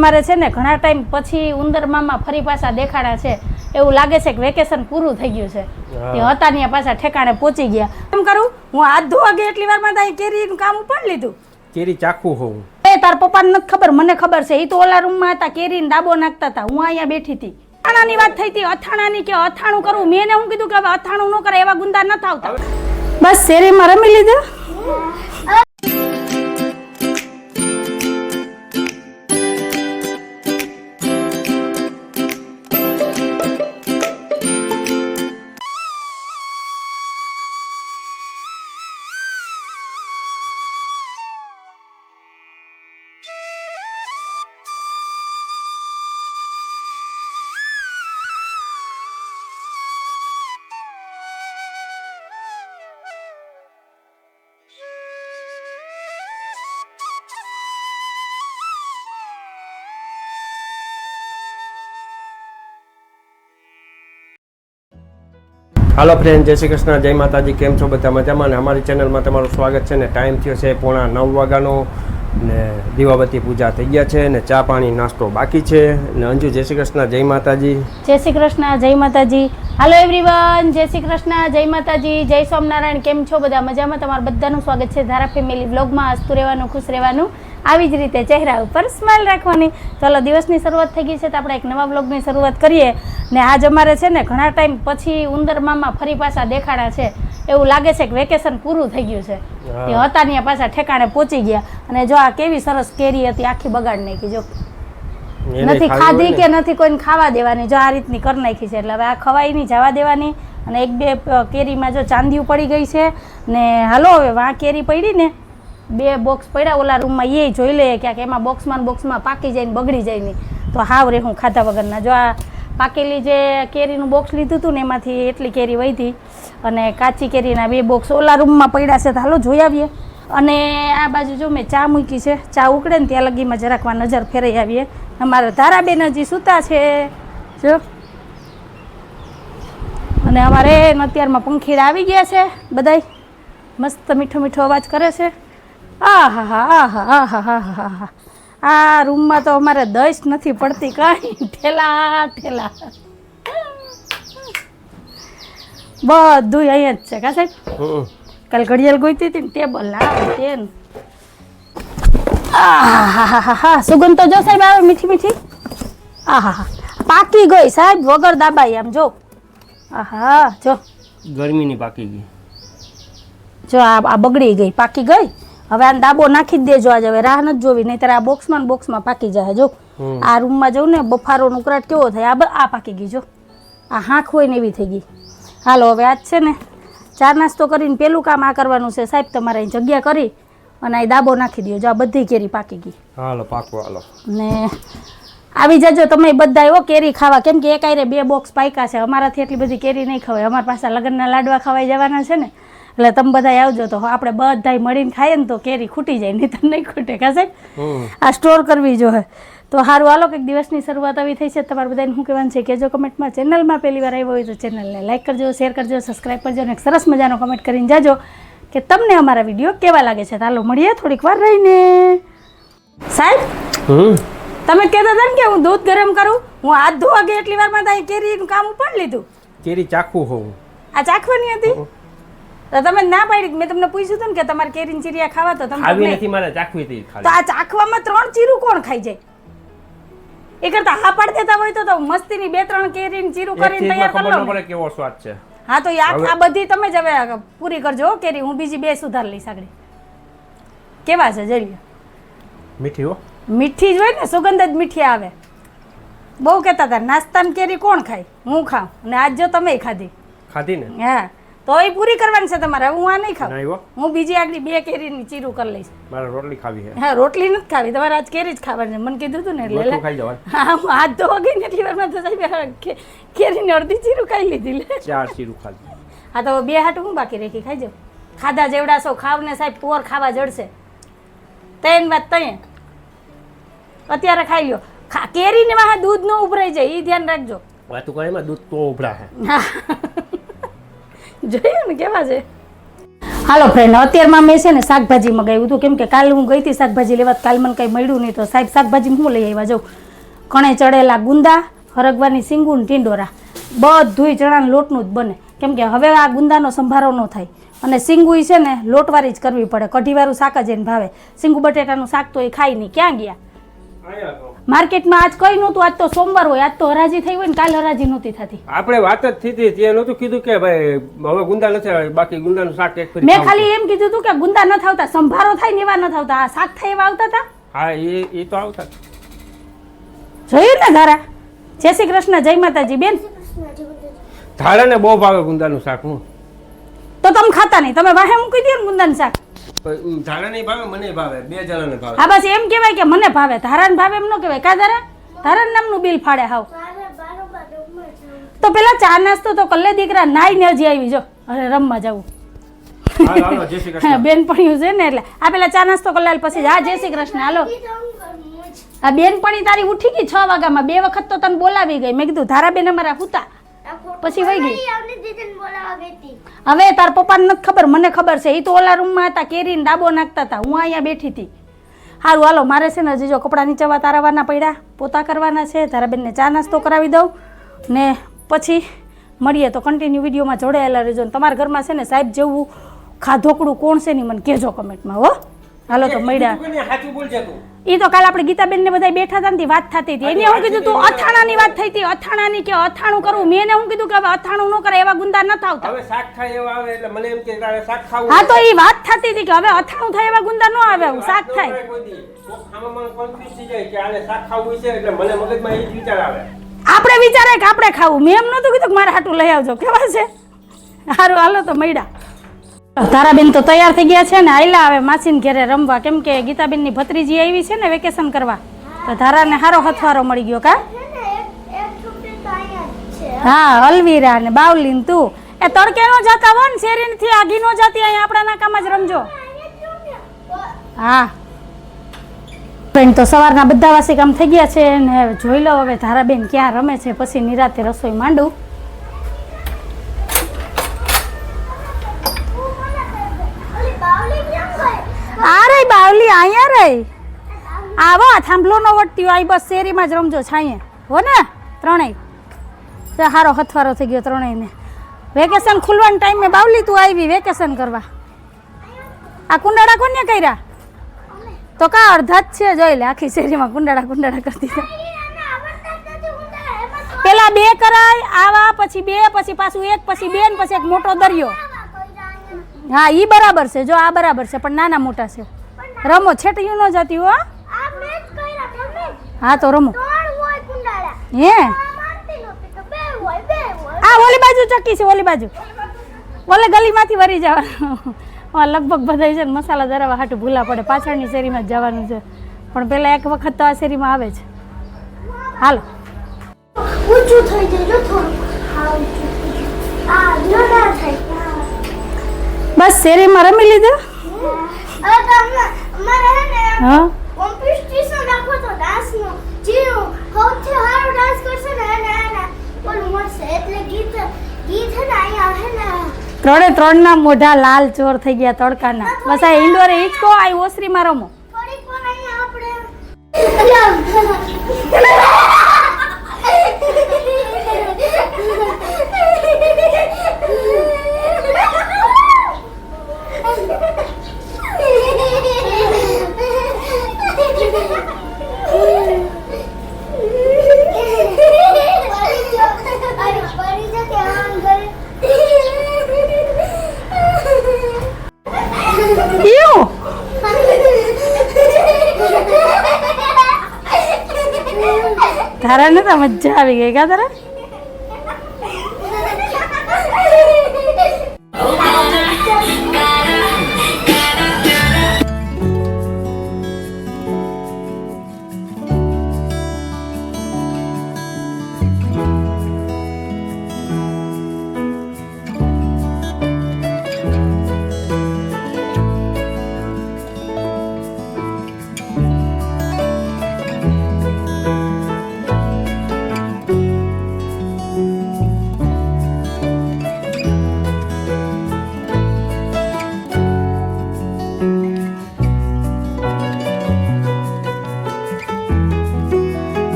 તમારે છે ને ઘણા ટાઈમ પછી ઉંદર મામા ફરી પાછા દેખાડા છે એવું લાગે છે કે વેકેશન પૂરું થઈ ગયું છે તે હતા ને પાછા ઠેકાણે પહોંચી ગયા. એમ કરું હું હાથ ધોવા ગઈ એટલી વારમાં તાઈ કેરીનું કામ ઉપાડી લીધું. કેરી ચાખું હોઉં એ તાર પપ્પાને નથી ખબર, મને ખબર છે. એ તો ઓલા રૂમમાં હતા, કેરીને ડાબો નાખતા હતા, હું અહીંયા બેઠી હતી. અથાણાની વાત થઈ હતી, અથાણાની કે અથાણું કરવું. મેં એને હું કીધું કે હવે અથાણું ન કરે, એવા ગુંદા ન આવતા. બસ શેરીમાં રમી લીધું. હાલો ફ્રેન્ડ, જય શ્રી કૃષ્ણ, જય માતાજી. કેમ છો બધા? મજામાં ને? અમારી ચેનલમાં તમારું સ્વાગત છે ને. ટાઈમ થયો છે 9:45 વાગ્યાનો ને દીવાબત્તી પૂજા થઈ ગયા છે ને ચા પાણી નાસ્તો બાકી છે ને. અંજુ, જય શ્રી કૃષ્ણ, જય માતાજી. જય શ્રી કૃષ્ણ, જય માતાજી. હાલો એવરીવન, જય શ્રી કૃષ્ણ, જય માતાજી, જય સ્વામિનારાયણ. કેમ છો બધા? મજામાં? તમારું બધાનું સ્વાગત છે ધારા ફેમિલી વ્લોગમાં. હસતું રહેવાનું, ખુશ રહેવાનું, આવી જ રીતે ચહેરા ઉપર સ્માઇલ રાખવાની. ચાલો, દિવસની શરૂઆત થઈ ગઈ છે તો આપણે એક નવા વ્લોગની શરૂઆત કરીએ. ને આજ અમારે છે ને ઘણા ટાઈમ પછી ઉંદર મામા ફરી પાછા દેખાડા છે એવું લાગે છે કે વેકેશન પૂરું થઈ ગયું છે તે હતા ને પાછા ઠેકાણે પહોંચી ગયા. અને જો આ કેવી સરસ કેરી હતી, આખી બગાડ નાખી. જો નથી ખાધી કે નથી કોઈને ખાવા દેવાની, જો આ રીતની કરી નાખી છે. એટલે હવે આ ખવાઈ નહીં, જવા દેવાની. અને એક બે કેરીમાં જો ચાંદીઓ પડી ગઈ છે ને. હાલો હવે વાં કેરી પડી ને, 2 બોક્સ પડ્યા ઓલા રૂમમાં, એ જોઈ લઈએ ક્યાંક એમાં બોક્સમાં પાકી જાય ને બગડી જાય નહીં તો હાવ રે હું ખાધા વગરના. જો આ પાકેલી જે કેરીનું બોક્સ લીધું હતું ને એમાંથી એટલી કેરી વધી અને કાચી કેરીના 2 બોક્સ ઓલા રૂમમાં પડ્યા છે. તો હાલો જોઈ આવીએ. અને આ બાજુ જો મેં ચા મૂકી છે, ચા ઉકળે ને ત્યાં લગીમાં જરાકમાં નજર ફેરાઈ આવીએ. અમારા ધારાબેન હજી સૂતા છે જો. અને અમારે અત્યારમાં પંખીડા આવી ગયા છે બધાય, મસ્ત મીઠો મીઠો અવાજ કરે છે. આહા હા હા હા હા હા હા. આ રૂમમાં તો અમારે દઈશ નથી પડતી કાંઈ, ઠેલા ઠેલા બધું અહીંયા જ છે. કા સાહેબ કાલ ઘડિયાળ ગોઈતી હતી ને ટેબલ લાવે તે હા સુગંધ તો જો સાહેબ આવે મીઠી મીઠી. આહા હા પાકી ગઈ સાહેબ વગર દાબાઈ. આમ જો આહા જો ગરમીની પાકી ગઈ. જો આ બગડી ગઈ, પાકી ગઈ. હવે આ દાબો નાખી જ દેજો આજે, હવે રાહ નથી જોવી, નહીંતર આ બોક્સમાં પાકી જાય. જો આ રૂમમાં જવું ને બફારો ઉકળાટ કેવો થાય. આ પાકી ગઈ જો, આ હાંખ હોય ને એવી થઈ ગઈ. હાલો હવે આજ છે ને ચા નાસ્તો કરીને પેલું કામ આ કરવાનું છે સાહેબ, તમારે અહીં જગ્યા કરી અને આ દાબો નાખી દો. જો આ બધી કેરી પાકી ગઈ. હાલો પાકવા હાલો. ને આવી જજો તમે બધા એવો કેરી ખાવા, કેમ કે એકાયરે 2 બોક્સ પાક્યા છે. અમારાથી એટલી બધી કેરી નહીં ખવાય, અમારા પાસે લગ્નના લાડવા ખવાઈ જવાના છે ને, એટલે તમે બધા આવજો તો આપણે બધા મળીને ખાઈએ ને તો કેરી ખૂટી જાય, નહીં તો નહીં ખૂટે. કા સાહેબ આ સ્ટોર કરવી જોઈએ તો સારું. હાલો કંઈક દિવસની શરૂઆત આવી થઈ છે. તમારે બધાને શું કહેવાનું છે કહેજો કમેન્ટમાં. ચેનલમાં પહેલી વાર આવ્યો હોય તો ચેનલને લાઈક કરજો, શેર કરજો, સબસ્ક્રાઈબ કરજો અને એક સરસ મજાનો કમેન્ટ કરીને જાજો કે તમને અમારા વિડીયો કેવા લાગે છે. હાલો મળીએ થોડીક વાર રહીને. સાહેબ તમે કહેતા હતા ને કે હું દૂધ ગરમ કરું, હું હાથ ધોવા ગઈ એટલી વારમાં તાઈ કેરીનું કામ ઉપાડી લીધું. કેરી ચાખું હોઉં. આ ચાખવાની હતી તો તમે ના પાડી. મેં તમને પૂછ્યું હતું ને કે તમારે કેરીની ચીરિયા ખાવા તો તમે ખાવી નથી, મારે ચાખવી હતી. તો આ ચાખવામાં 3 ચીરું કોણ ખાઈ જાય? એ કરતા હા પાડી દેતા હોય તો મસ્તીની 2-3 કેરીની ચીરું કરીને તૈયાર કરી લો. પડે કેવો સ્વાદ છે. હા તો આ બધી તમે જ હવે પૂરી કરજો કેરી. હું બીજી 2 સુધાર લઈશ આગળ. કેવા છે જરી? મીઠી હો, મીઠી જ હોય ને, સુગંધ જ મીઠી આવે. બહુ કહેતા હતા નાસ્તાની કેરી કોણ ખાય, હું ખાઉં. અને આજ જો તમે ખાધી ને. હા તો એ પૂરી કરવાની છે તમારે. હું આ નહીં ખાઉં, નહીં હો, હું બીજી આગળ 2 કેરીની ચીરું કરી લઈશ. મારે રોટલી ખાવી છે. હા રોટલી નથી ખાવી તમારે, આજ કેરી જ ખાવાની છે. મને કીધું હતું ને એટલે ખાઈ જવાનું. હા હું હાથ ધોવા ગઈ ને એટલી વારમાં તો સાહેબ કેરીની અડધી ચીરું ખાઈ લીધી. લે 4 ચીરું ખાધી. હા તો 2 હાટું હું બાકી રાખી ખાઈ જાઉં. ખાધા જેવડા છો ખાવ ને સાહેબ, પોર ખાવા જડશે. તૈન વાત તૈન અત્યારે ખાઈ લ્યો. કેરીને વાહ દૂધ ન ઉભરાઈ જાય એ ધ્યાન રાખજો. વાતું કરે દૂધ તો ઉભરા છે. જોયું ને કેવા છે. હાલો ફ્રેન્ડ, અત્યારમાં મેં છે ને શાકભાજી મગાવ્યું હતું, કેમ કે કાલે હું ગઈ હતી શાકભાજી લેવા, કાલે મને કંઈ મળ્યું નહીં, તો સાહેબ શાકભાજી હું લઈ આવ્યા જાઉં. કણે ચડેલા ગુંદા, હરગવાની સીંગું ને ટીંડોરા, બધુંય ચણાના લોટનું જ બને, કેમ કે હવે આ ગુંદાનો સંભારો ન થાય. અને સીંગું છે ને લોટવાળી જ કરવી પડે, કઢીવાળું શાક જ એને ભાવે. સીંગું બટેટાનું શાક તો એ ખાય નહીં. ક્યાં ગયા માર્કેટમાં? આજ કઈ નહોતું, આજ તો સોમવાર હોય, આજ તો હરાજી થઈ હોય ને, કાલ હરાજી નહોતી થતી. આપણે વાત જ થઈ હતી, તે નહોતું કીધું કે ભાઈ હવે ગુંદા નથી, બાકી ગુંદાનું શાક એક ફરી મેં ખાલી એમ કીધું હતું કે ગુંદા ન થાવતા, સંભારો થાય ને એવા ન થાવતા, આ શાક થાય એવા આવતા હતા. હા, એ તો આવતા જોયું ને ધારા? જય શ્રી કૃષ્ણ, જય માતાજી બેન. ધારાને બહુ ભાવે ગુંદાનું શાક. હું તો તમે ખાતા નહીં, તમે વાહે મૂકી દો ને ગુંદાનું શાક. ધારાને ભાવે, મને ભાવે, બે જણાને ભાવે. હા બસ એમ કહેવાય કે મને ભાવે, ધારાને ભાવે એમ ન કહેવાય. કા ધારા? ધારાને નામનું બિલ ફાડે હાવ. તો પેલા ચા નાસ્તો તો કલ્લે દીકરા નાઈ ને હજી આવી જો, અરે રમવા જવું. બેનપણીયું છે ને એટલે આ પેલા ચા નાસ્તો કલાલ પછી હા જય શ્રી કૃષ્ણ. હાલો આ બેનપણી તારી ઉઠી ગઈ 6 વાગ્યામાં, 2 વખત તો તને બોલાવી ગઈ. મેં કીધું ધારા બેન અમારા હુતા, પછી વહી ગઈ. હવે તાર પપ્પાને નથી ખબર, મને ખબર છે. એ તો ઓલા રૂમમાં હતા, કેરીને ડાબો નાખતા હતા, હું અહીંયા બેઠી હતી. સારું હાલો, મારે છે ને હજી જો કપડાં નીચેવા તારવાના પડ્યા, પોતા કરવાના છે. ધારા બેનને ચા નાસ્તો કરાવી દઉં ને પછી મળીએ. તો કન્ટિન્યુ વિડીયોમાં જોડાયેલા રહેજો. ને તમારા ઘરમાં છે ને સાહેબ જેવું ખાધોકડું કોણ છે ને મને કહેજો કમેન્ટમાં હો. હાલો તો મળ્યા. એ તો કાલે આપણે ગીતાબેન ને બધા બેઠા હતા ને વાત થતી હતી. એને હું કીધું તું અથાણાની વાત થઈ હતી, અથાણાની કે અથાણું કરવું. મેં એને હું કીધું કે હવે અથાણું ન કરે, એવા ગુંદા ન થાવતા. હવે શાક ખાય એવા આવે એટલે મને એમ કે તારે શાક ખાવું. હા તો એ વાત થતી હતી કે હવે અથાણું થાય એવા ગુંદા ન આવે, શાક થાય. આમાં મને કન્ફ્યુઝ થઈ જાય કે આને શાક ખાવું છે એટલે મને મગજમાં એ જ વિચાર આવે. આપણે વિચારે કે આપણે ખાવું. મેં એમ નહોતું કીધું કે મારે હાટું લઈ આવજો. કેવા છે? સારું હાલો તો મળ્યા. તારાબેન તો તૈયાર થઈ ગયા છે ને, આયલા આવે માસીને ઘેરે રમવા, કેમ કે ગીતાબેનની ભત્રીજી આવી છે ને વેકેશન કરવા, તો ધારાને હારો હથવારો મળી ગયો. કા હા અલવીરા ને બાવલી ને તું એ તડકે નો જતા હો ને, શેરી થી આગી નો જતી, અહીંયા આપણા નાકામાં જ રમજો. હા બેન તો સવારના બધા વાસી કામ થઈ ગયા છે ને જોઈ લો હવે ધારાબેન ક્યાં રમે છે, પછી નિરાતે રસોઈ માંડું. અરે બાવલી અહીંયા રહી, આવો થાંભલો નો વટતી હોય, બસ શેરીમાં જ રમજો છાંયે હો ને. ત્રણેય હારો હથવારો થઈ ગયો ત્રણેયને. વેકેશન ખુલવાના ટાઈમે બાવલી તું આવી વેકેશન કરવા. આ કુંડાળા કોને કર્યા? તો કા અડધા જ છે, જોઈ લે આખી શેરીમાં કુંડાળા કરતી. પેલા 2 કરાય આવા, પછી 2, પછી પાછું 1, પછી 2 ને પછી એક મોટો દરિયો. હા ઈ બરાબર છે, જો આ બરાબર છે, પણ નાના મોટા છે. રમો છેટીયું ન જતી હો. હા તો રમો. હે આ ઓલી બાજુ ચક્કી છે, ઓલી બાજુ ઓલે ગલીમાંથી વરી જવાનું. લગભગ બધા છે ને મસાલા ધરાવવા હાટું ભૂલા પડે, પાછળની શેરીમાં જ જવાનું છે, પણ પેલા એક વખત તો આ શેરીમાં આવે છે. હાલો ઊંચું થઈ જાય થોડું. બસ શેરીમાં રમી લીધું. હા કોમ્પિટિશન રાખો તો ડાન્સનો જીરો સૌથી સારો ડાન્સ કરશે ને એને ઓલું મળશે. એટલે ગીત હે ને અહીંયા હે ને 3 ના મોઢા લાલ ચોર થઈ ગયા તડકાના. બસ આ ઇન્ડોરે હિચકો, આ ઓસરીમાં રમો. થોડીક વાર અહીંયા તારા ને તો મજા આવી ગઈ. કા તારા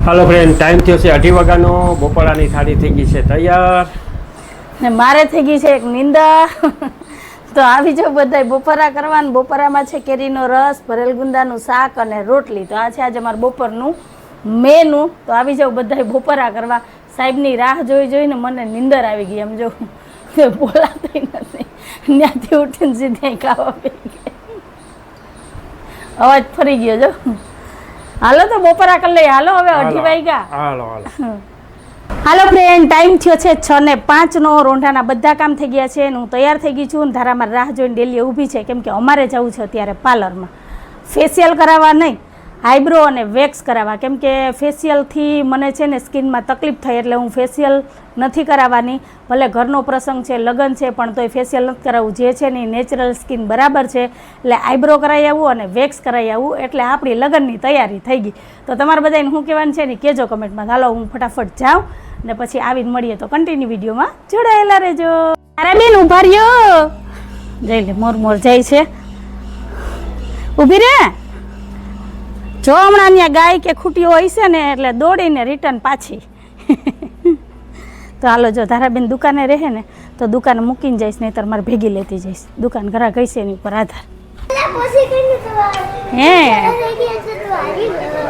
હાલો ફ્રેન્ડ, ટાઈમ થયો છે 2:30 વાગ્યાનો. બપોરાની થાળી થઈ ગઈ છે તૈયાર. ને મારે થઈ ગઈ છે એક નિંદા. તો આવી જાવ બધા બપોરા કરવાનું. બપોરામાં છે કેરીનો રસ, ભરેલ ગુંદાનું શાક અને રોટલી. તો આ છે આજે મારું બપોરનું મેનુ. તો આવી જાવ બધા બપોરા કરવા. સાહેબની રાહ જોઈને મને નિંદર આવી ગઈ. એમ જો બોલાતી નથી, ત્યાંથી ઉઠીને સીધા ખાવા પી ગયા. અવાજ ફરી ગયો જો. હાલો તો બપોરા કરી લઈએ. હાલો હવે 2:30 વાગ્યા. હાલો ફ્રેન્ડ, ટાઈમ થયો છે 6:05 નો. રોંઢાના બધા કામ થઈ ગયા છે. હું તૈયાર થઈ ગઈ છું. ધારામાં રાહ જોઈને ડેલી ઊભી છે, કેમ કે અમારે જવું છે અત્યારે પાર્લરમાં. ફેશિયલ કરાવવા નહીં, આઈબ્રો અને વેક્સ કરાવવા. કેમ કે ફેશિયલથી મને છે ને સ્કિનમાં તકલીફ થાય, એટલે હું ફેશિયલ નથી કરાવવાની. ભલે ઘરનો પ્રસંગ છે, લગ્ન છે, પણ તોય ફેશિયલ નથી કરાવવું. જે છે ને નેચરલ સ્કિન બરાબર છે, એટલે આઈબ્રો કરાવી આવું અને વેક્સ કરાવી આવું. એટલે આપણી લગ્નની તૈયારી થઈ ગઈ. તો તમારે બધાને શું કહેવાનું છે ને કહેજો કમેન્ટમાં. હાલો હું ફટાફટ જાઉં ને પછી આવીને મળીએ. તો કન્ટિન્યુ વિડીયોમાં જોડાયેલા રહેજો. અરે બેન ઉભા રહ્યો. જઈ લે, મોર જાય છે. ઊભી રે. જો હમણાં અહીંયા ગાય કે ખૂટીઓ હોય છે ને, એટલે દોડીને રિટર્ન પાછી. તો હાલો, જો ધારાબેન દુકાને રહે ને તો દુકાને મૂકીને જઈશ, નહીંતર મારે ભેગી લેતી જઈશ. દુકાન ઘરા ગઈ છે એની ઉપર આધાર. હે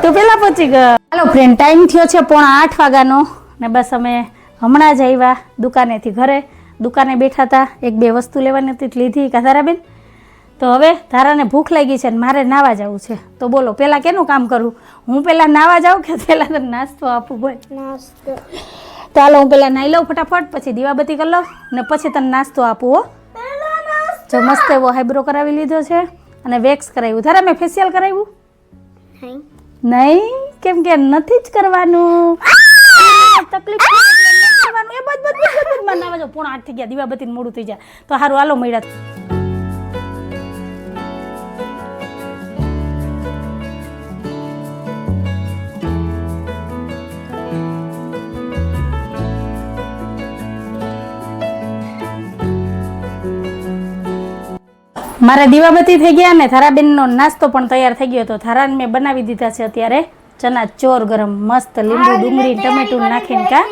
તું પેલા પહોંચી ગયો. હાલો ફ્રેન્ડ, ટાઈમ થયો છે 7:45 વાગ્યાનો ને બસ અમે હમણાં જ આવ્યા દુકાનેથી ઘરે. દુકાને બેઠા હતા, 1-2 વસ્તુ લેવાની હતી લીધી. કા ધારાબેન? તો હવે ધારાને ભૂખ લાગી છે ને મારે નાવા જવું છે. તો બોલો પહેલાં કેનું કામ કરું? હું પહેલાં નાવા જાઉં કે પહેલાં તને નાસ્તો આપું? બોલ. નાસ્તો. તો હાલો હું પહેલાં નાહી લઉં ફટાફટ, પછી દીવાબત્તી કરી લઉં ને પછી તને નાસ્તો આપું. હો, જો મસ્ત એવો હાઈબ્રો કરાવી લીધો છે અને વેક્સ કરાવ્યું. ધારા મેં ફેશિયલ કરાવ્યું નહીં, કેમ કે નથી જ કરવાનું. તકલીફ કરવાનું એ બધું નાવા જાવ. 7:45 થઈ ગયા, દીવાબત્તી મોડું થઈ જાય. તો સારું હાલો મળ્યા. મારા દીવાબત્તી થઈ ગયા ને થારાબેનનો નાસ્તો પણ તૈયાર થઈ ગયો. તો થારાને મેં બનાવી દીધા છે અત્યારે ચના ચોર ગરમ, મસ્ત લીંબુ ડુંગળી ટમેટું નાખીને. કા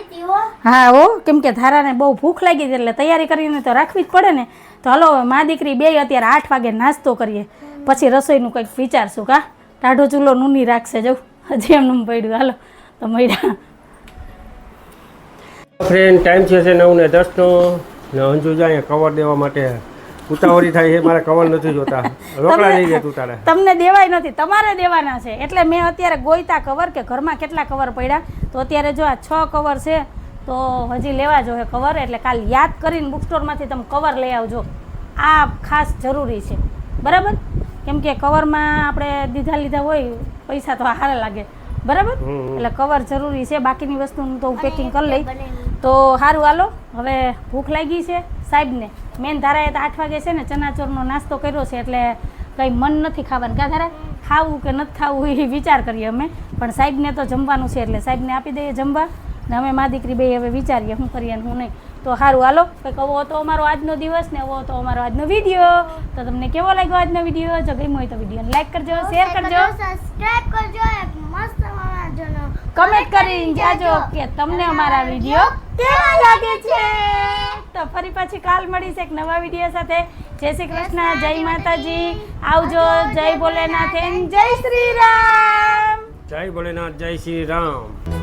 હા હો, કેમ કે થારાને બહુ ભૂખ લાગી હતી એટલે તૈયારી કરીને તો રાખવી જ પડે ને. તો હાલો મા દીકરી બે અત્યારે 8 વાગે નાસ્તો કરીએ, પછી રસોઈનું કંઈક વિચારશું. કા ટાઢો ચૂલો નૂની રાખશે જવું, હજી એમનું પડ્યું. હાલો તો મળ્યા. ફ્રેન્ડ, ટાઈમ છે 9:10 નો ને અંજુ જાય કવર દેવા માટે ઉતાવળી થાય છે. મારે કવર નથી જોતા, રોકડા લઈ જાય તું તારે. તમને દેવાય નથી, તમારે દેવાના છે. એટલે મેં અત્યારે ગોઈતા કવર કે ઘરમાં કેટલા કવર પડ્યા. તો અત્યારે જો આ 6 કવર છે, તો હજી લેવા જોઈએ કવર. એટલે કાલ યાદ કરીને બુક સ્ટોરમાંથી તમે કવર લઈ આવજો. આ ખાસ જરૂરી છે, બરાબર? કેમ કે કવરમાં આપણે લીધા હોય પૈસા તો હારા લાગે, બરાબર? એટલે કવર જરૂરી છે. બાકીની વસ્તુનું તો હું પેકિંગ કરી લઈ. તો સારું હાલો, હવે ભૂખ લાગી છે સાહેબને. મેન ધારાએ તો 8 વાગે છે ને ચનાચોરનો નાસ્તો કર્યો છે, એટલે કંઈ મન નથી ખાવાનું. કા ધારા ખાવું કે નથી ખાવું એ વિચાર કરીએ અમે. પણ સાહેબને તો જમવાનું છે, એટલે સાહેબને આપી દઈએ જમવા ને અમે મા દીકરી બે હવે વિચારીએ શું કરીએ ને શું નહીં. તો સારું હાલો, કંઈક આવો હતો અમારો આજનો દિવસ ને આવો હતો અમારો આજનો વિડીયો. તો તમને કેવો લાગ્યો આજનો વિડીયો? જો ગમ્યો હોય તો વિડીયોને લાઈક કરજો, શેર કરજો, સબસ્ક્રાઇબ કરજો. મસ્ત વાળા કમેન્ટ કરીને જાજો કે તમને અમારા વિડીયો કેવા લાગે છે. તો ફરી પાછી કાલ મળીશ એક નવા વિડીયો સાથે. જય શ્રી કૃષ્ણ, જય માતાજી, આવજો. જય ભોલેનાથ, જય શ્રી રામ. જય ભોલેનાથ, જય શ્રી રામ.